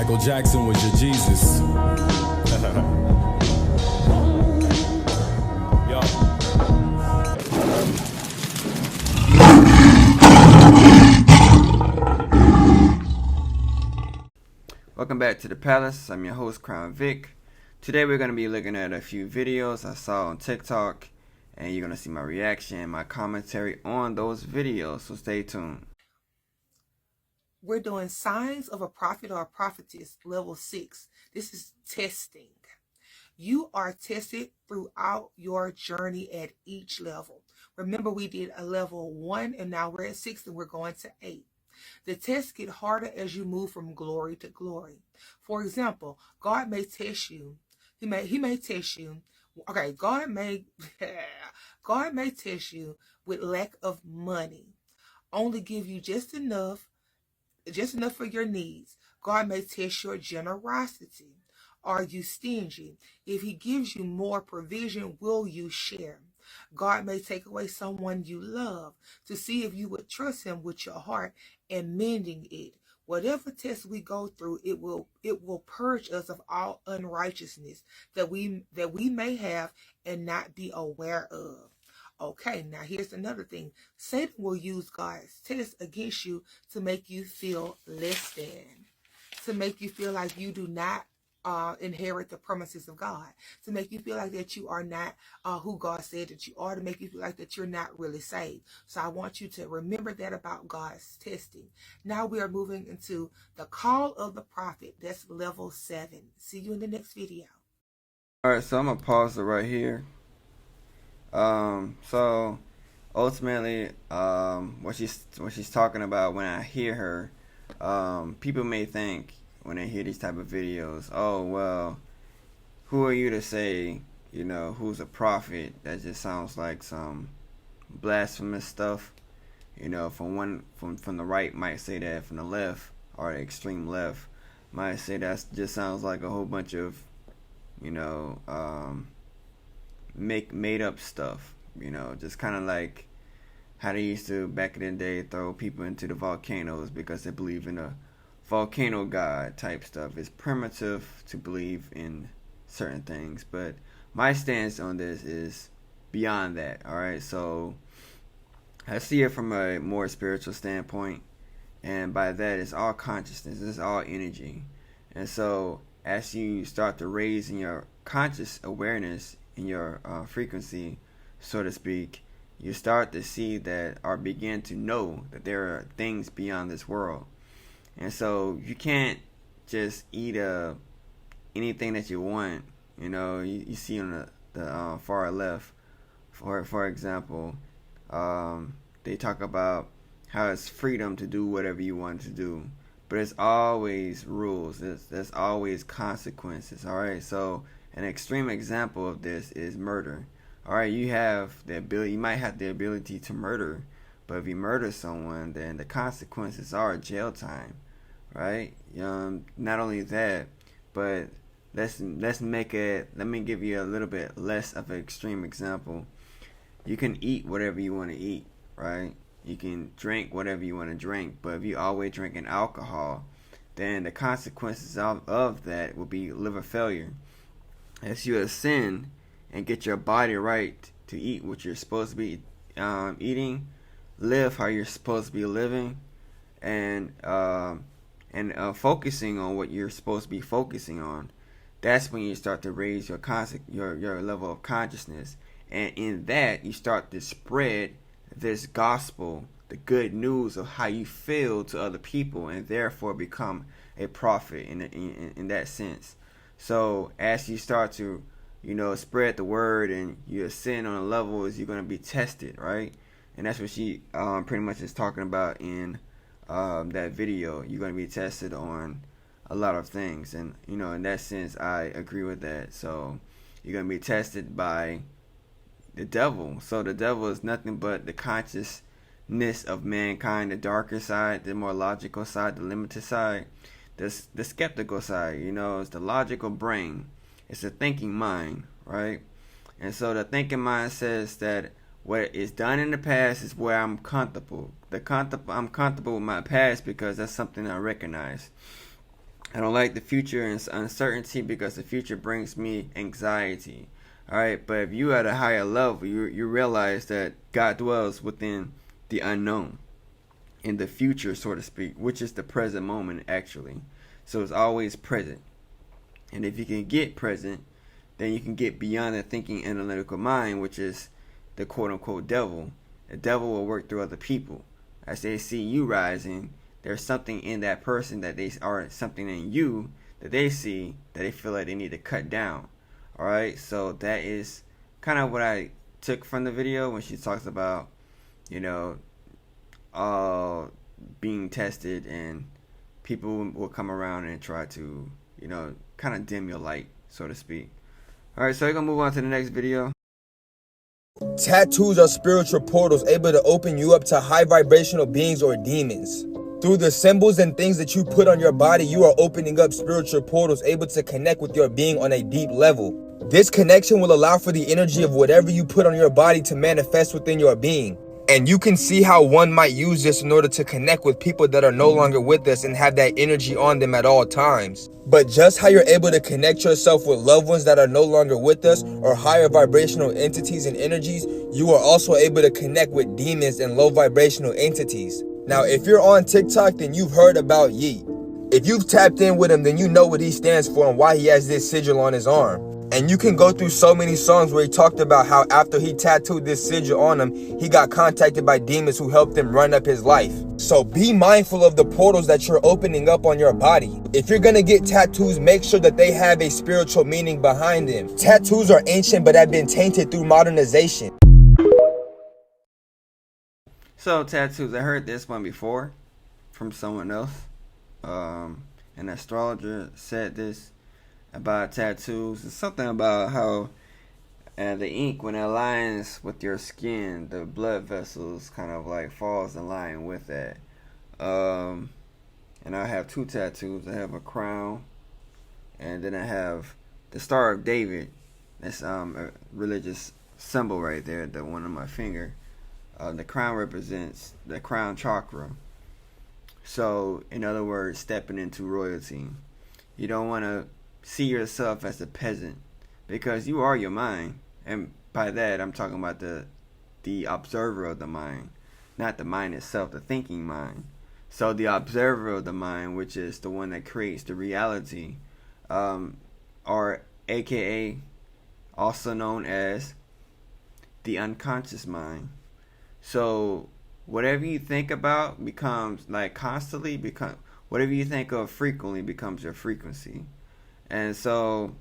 Michael Jackson was your Jesus. Yo. Welcome back to the Palace. I'm your host, Crown Vic. Today we're going to be looking at a few videos I saw on TikTok, and you're going to see my reaction, my commentary on those videos, so stay tuned. We're doing Signs of a Prophet or a Prophetess, level 6. This is testing. You are tested throughout your journey at each level. Remember, we did a level 1 and now we're at 6 and we're going to 8. The tests get harder as you move from glory to glory. For example, God may test you. He may test you. Okay, God may test you with lack of money. Only give you just enough for your needs. God may test your generosity. Are you stingy? If he gives you more provision, will you share? God may take away someone you love to see if you would trust him with your heart and mending it. Whatever test we go through, it will purge us of all unrighteousness that we may have and not be aware of. Okay, now here's another thing. Satan will use God's test against you to make you feel less than, to make you feel like you do not inherit the promises of God, to make you feel like that you are not who God said that you are, to make you feel like that you're not really saved. So I want you to remember that about God's testing. Now we are moving into the call of the prophet. That's level 7. See you in the next video. Alright, so I'm going to pause it right here. So ultimately, what she's talking about, when I hear her, people may think when they hear these type of videos, oh, well, who are you to say, you know, who's a prophet? That just sounds like some blasphemous stuff. You know, from the right might say that, from the left or the extreme left might say that just sounds like a whole bunch of, you know, made up stuff, you know, just kind of like how they used to back in the day throw people into the volcanoes because they believe in a volcano god type stuff. It's primitive to believe in certain things, but my stance on this is beyond that. All right, so I see it from a more spiritual standpoint, and by that it's all consciousness, it's all energy. And so as you start to raise in your conscious awareness, in your frequency, so to speak, you start to see that, or begin to know that there are things beyond this world. And so you can't just eat anything that you want. You know, you see on the far left, for example, they talk about how it's freedom to do whatever you want to do, but it's always rules. There's always consequences. All right, so an extreme example of this is murder. All right, you might have the ability to murder, but if you murder someone, then the consequences are jail time, right? Not only that, but let me give you a little bit less of an extreme example. You can eat whatever you want to eat, right? You can drink whatever you want to drink, but if you always drinking alcohol, then the consequences of that will be liver failure. As you ascend and get your body right to eat what you're supposed to be eating, live how you're supposed to be living, and focusing on what you're supposed to be focusing on, that's when you start to raise your level of consciousness. And in that, you start to spread this gospel, the good news of how you feel, to other people, and therefore become a prophet in that sense. So as you start to, you know, spread the word and you ascend on a level, is you're going to be tested, right? And that's what she pretty much is talking about in that video. You're going to be tested on a lot of things, and you know, in that sense, I agree with that. So you're going to be tested by the devil. So the devil is nothing but the consciousness of mankind, the darker side, the more logical side, the limited side. The skeptical side, you know, it's the logical brain. It's the thinking mind, right? And so the thinking mind says that what is done in the past is where I'm comfortable. I'm comfortable with my past because that's something I recognize. I don't like the future and uncertainty because the future brings me anxiety. All right, but if you at a higher level, you realize that God dwells within the unknown, in the future, so to speak, which is the present moment actually. So it's always present. And if you can get present, then you can get beyond the thinking analytical mind, which is the quote unquote devil. The devil will work through other people. As they see you rising, there's something in that person that they are something in you that they see that they feel like they need to cut down. Alright, so that is kind of what I took from the video when she talks about, you know, being tested and people will come around and try to, you know, kind of dim your light, so to speak. Alright, so we're going to move on to the next video. Tattoos are spiritual portals able to open you up to high vibrational beings or demons. Through the symbols and things that you put on your body, you are opening up spiritual portals able to connect with your being on a deep level. This connection will allow for the energy of whatever you put on your body to manifest within your being. And you can see how one might use this in order to connect with people that are no longer with us and have that energy on them at all times. But just how you're able to connect yourself with loved ones that are no longer with us or higher vibrational entities and energies, you are also able to connect with demons and low vibrational entities. Now, if you're on TikTok, then you've heard about Yeet. If you've tapped in with him, then you know what he stands for and why he has this sigil on his arm. And you can go through so many songs where he talked about how after he tattooed this sigil on him, he got contacted by demons who helped him run up his life. So be mindful of the portals that you're opening up on your body. If you're gonna get tattoos, make sure that they have a spiritual meaning behind them. Tattoos are ancient but have been tainted through modernization. So tattoos, I heard this one before from someone else. An astrologer said this about tattoos. It's something about how the ink, when it aligns with your skin, the blood vessels kind of like falls in line with that. And I have two tattoos. I have a crown, and then I have the Star of David. That's a religious symbol right there, the one on my finger. The crown represents the crown chakra. So, in other words, stepping into royalty. You don't want to see yourself as a peasant because you are your mind. And by that, I'm talking about the observer of the mind, not the mind itself, the thinking mind. So the observer of the mind, which is the one that creates the reality, or aka also known as the unconscious mind. So whatever you think about becomes, like, constantly become, whatever you think of frequently becomes your frequency. And so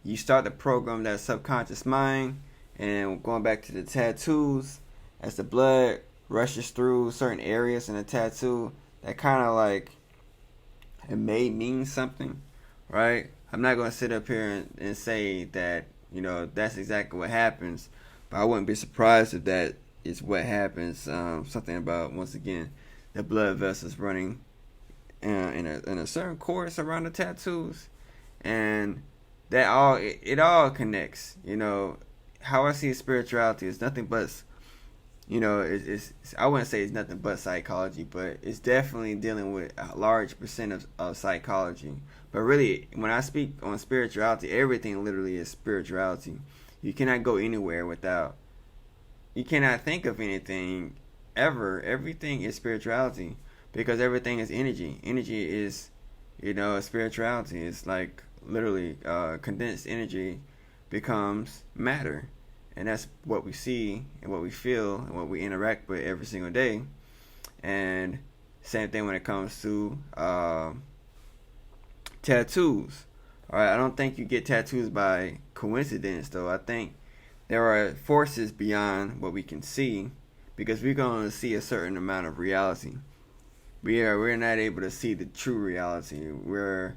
you start to program that subconscious mind. And going back to the tattoos, as the blood rushes through certain areas in a tattoo, that kind of like, it may mean something, right? I'm not going to sit up here and say that, you know, that's exactly what happens, but I wouldn't be surprised if that is what happens. Something about, once again, the blood vessels running in a certain course around the tattoos, and that all it all connects. You know, how I see spirituality is nothing but, you know, it's I wouldn't say it's nothing but psychology, but it's definitely dealing with a large percent of psychology. But really, when I speak on spirituality, everything literally is spirituality. You cannot go anywhere without, you cannot think of anything ever. Everything is spirituality, because everything is energy. Energy is, you know, spirituality. It's like literally condensed energy becomes matter. And that's what we see and what we feel and what we interact with every single day. And same thing when it comes to tattoos. Alright, I don't think you get tattoos by coincidence, though. I think there are forces beyond what we can see, because we're going to see a certain amount of reality. We're not able to see the true reality. We're,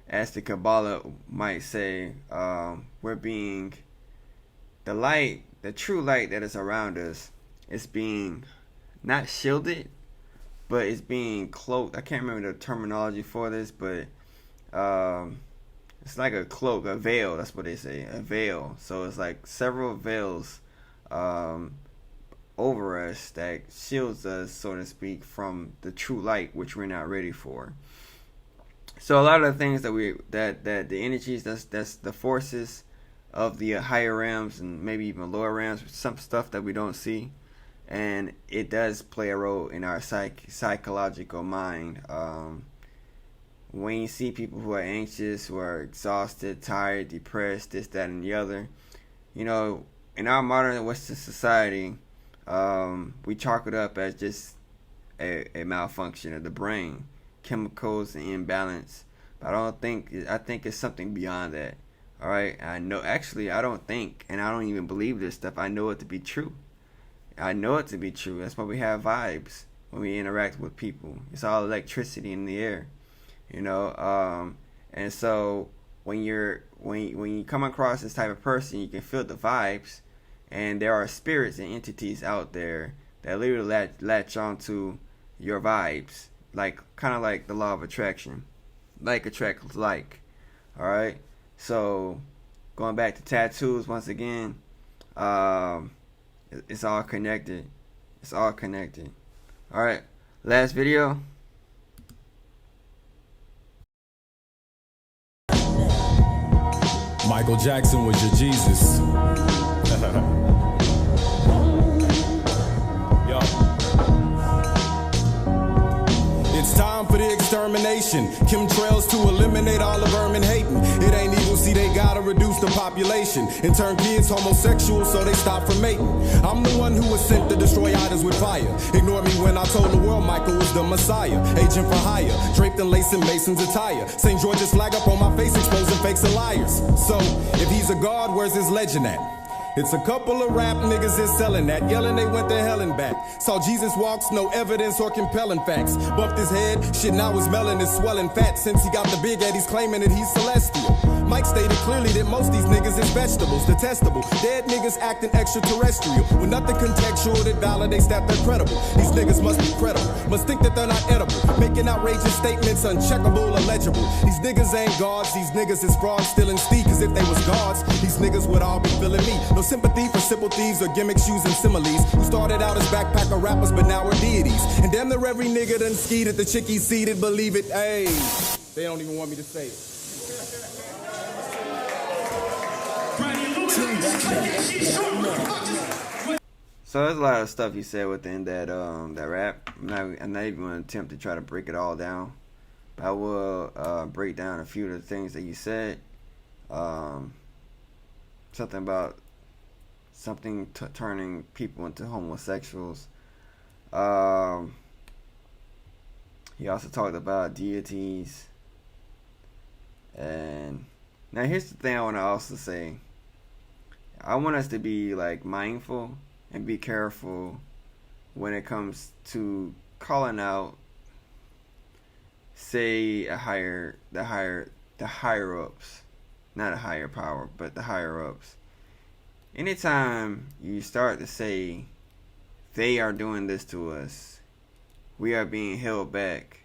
as the Kabbalah might say, we're being, the light, the true light that is around us is being not shielded, but it's being cloaked. I can't remember the terminology for this, but it's like a cloak, a veil. That's what they say, a veil. So it's like several veils over us that shields us, so to speak, from the true light, which we're not ready for. So a lot of the things that the energies, that's the forces of the higher realms and maybe even lower realms, some stuff that we don't see, and it does play a role in our psychological mind. When you see people who are anxious, who are exhausted, tired, depressed, this, that, and the other, in our modern Western society, we chalk it up as just a malfunction of the brain, chemicals and imbalance. But I think it's something beyond that. All right, I don't think, and I don't even believe this stuff. I know it to be true. I know it to be true. That's why we have vibes when we interact with people. It's all electricity in the air, and so when you come across this type of person, you can feel the vibes, and there are spirits and entities out there that literally latch onto your vibes, like kind of like the law of attraction, like attracts like. All right, so going back to tattoos once again, it's all connected. It's all connected. All right, last video. Michael Jackson was your Jesus. Yo. It's time for the extermination. Chemtrails to eliminate all of vermin hating. It ain't evil, see they gotta reduce the population and turn kids homosexual so they stop from mating. I'm the one who was sent to destroy idols with fire. Ignore me when I told the world Michael was the Messiah. Agent for hire, draped in lace and Mason's attire. St. George's flag up on my face, exposing fakes and liars. So, if he's a god, where's his legend at? It's a couple of rap niggas is selling that, yelling they went to hell and back. Saw Jesus walks, no evidence or compelling facts. Bumped his head, shit now his melon is swelling fat. Since he got the big head, he's claiming that he's celestial. Mike stated clearly that most these niggas is vegetables, detestable. Dead niggas acting extraterrestrial, with nothing contextual that validates that they're credible. These niggas must be credible, must think that they're not edible, making outrageous statements uncheckable, illegible. These niggas ain't gods, these niggas is frauds, stealing steak as if they was gods. These niggas would all be feeling me. No sympathy for simple thieves or gimmicks using similes, who started out as backpacker rappers but now are deities. And damn near every nigga done skied at the chickies seated, believe it, ayy. They don't even want me to say it. So there's a lot of stuff he said within that rap. I'm not even going to attempt to try to break it all down, but I will break down a few of the things that you said. Something about turning people into homosexuals. He also talked about deities. And now here's the thing I want to also say. I want us to be like mindful and be careful when it comes to calling out, say, the higher ups, not a higher power, but the higher ups. Anytime you start to say they are doing this to us, we are being held back,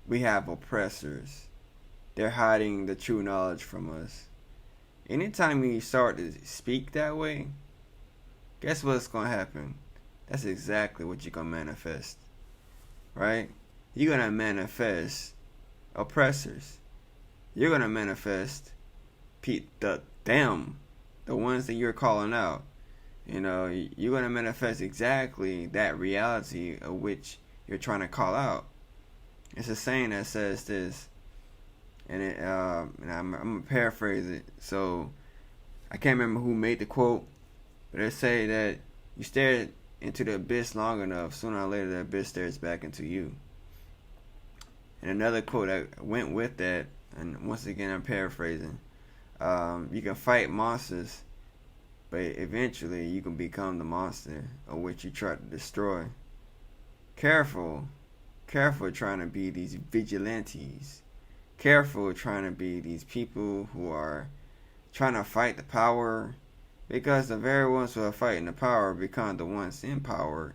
we have oppressors, they're hiding the true knowledge from us. Anytime you start to speak that way, guess what's going to happen? That's exactly what you're going to manifest. Right? You're going to manifest oppressors. You're going to manifest the ones that you're calling out. You're going to manifest exactly that reality of which you're trying to call out. It's a saying that says this. And I'm gonna paraphrase it. So I can't remember who made the quote, but they say that you stare into the abyss long enough, sooner or later the abyss stares back into you. And another quote that went with that, and once again I'm paraphrasing, you can fight monsters, but eventually you can become the monster of which you try to destroy. Careful trying to be these vigilantes. Careful trying to be these people who are trying to fight the power, because the very ones who are fighting the power become the ones in power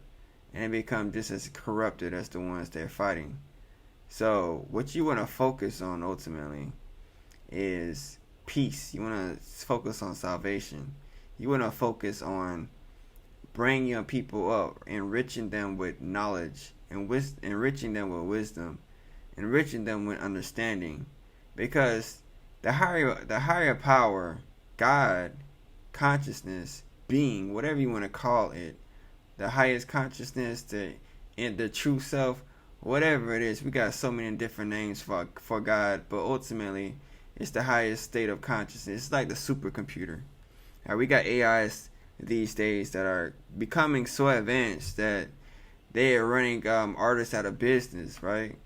and become just as corrupted as the ones they're fighting. So what you want to focus on ultimately is peace. You want to focus on salvation. You want to focus on bringing your people up, enriching them with knowledge and enriching them with wisdom, enriching them with understanding, because the higher power, God, consciousness, being, whatever you want to call it, the highest consciousness, the true self, whatever it is. We got so many different names for God, but ultimately it's the highest state of consciousness. It's like the supercomputer. We got AIs these days that are becoming so advanced that they are running artists out of business, right?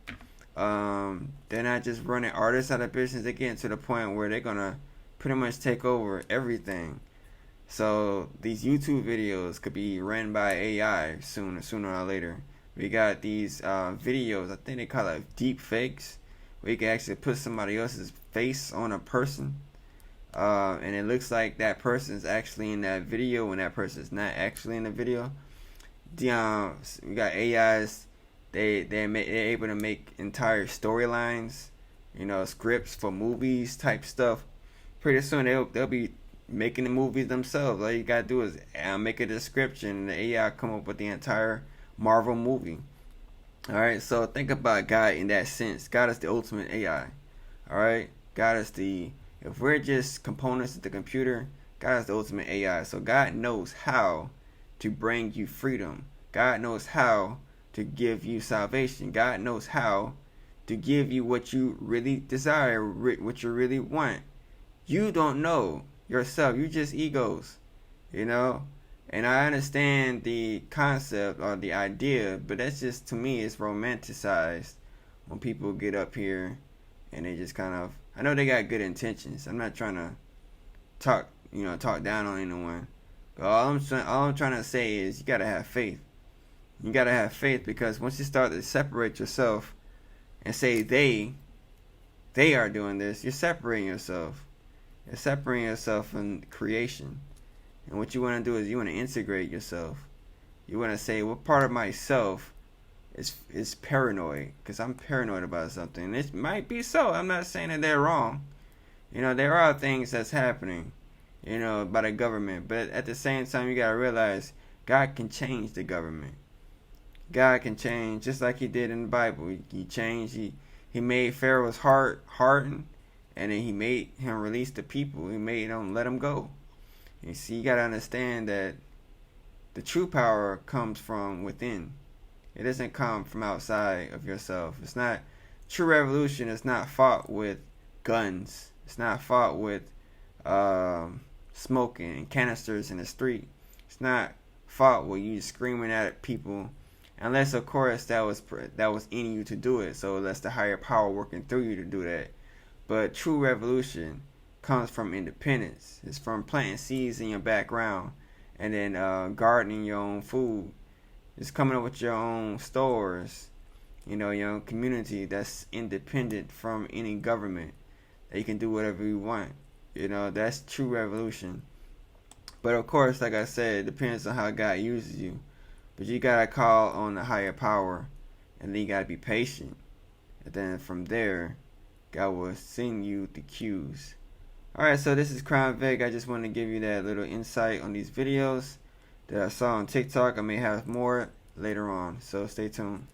They're not just running artists out of business. They're getting to the point where they're gonna pretty much take over everything. So these YouTube videos could be ran by AI sooner or later. We got these videos, I think they call it deep fakes, where you can actually put somebody else's face on a person, and it looks like that person's actually in that video when that person's not actually in the video. We got AIs. They're able to make entire storylines, scripts for movies type stuff. Pretty soon they'll be making the movies themselves. All you gotta do is make a description, and the AI come up with the entire Marvel movie. Alright, so think about God in that sense. God is the ultimate AI. Alright, God is if we're just components of the computer, God is the ultimate AI. So God knows how to bring you freedom. God knows how to give you salvation. God knows how to give you what you really desire, what you really want. You don't know yourself. You just egos, And I understand the concept or the idea, but that's just, to me, it's romanticized when people get up here and they just kind of, I know they got good intentions. I'm not trying to talk down on anyone. But all I'm trying to say is you got to have faith. You got to have faith, because once you start to separate yourself and say they are doing this, you're separating yourself. You're separating yourself from creation. And what you want to do is you want to integrate yourself. You want to say, what part of myself is paranoid? Because I'm paranoid about something. And it might be so. I'm not saying that they're wrong. There are things that's happening, by the government. But at the same time, you got to realize God can change the government. God can change, just like he did in the Bible. He changed. He made Pharaoh's heart harden, and then he made him release the people. He made them let him go. You see, you got to understand that the true power comes from within. It doesn't come from outside of yourself. It's not, true revolution is not fought with guns. It's not fought with smoking and canisters in the street. It's not fought with you screaming at people, unless, of course, that was in you to do it. So that's the higher power working through you to do that. But true revolution comes from independence. It's from planting seeds in your background, and then gardening your own food. It's coming up with your own stores, your own community that's independent from any government. That you can do whatever you want. That's true revolution. But of course, like I said, it depends on how God uses you. But you gotta call on the higher power, and then you gotta be patient. And then from there, God will send you the cues. Alright, so this is Crown Vic. I just wanted to give you that little insight on these videos that I saw on TikTok. I may have more later on, so stay tuned.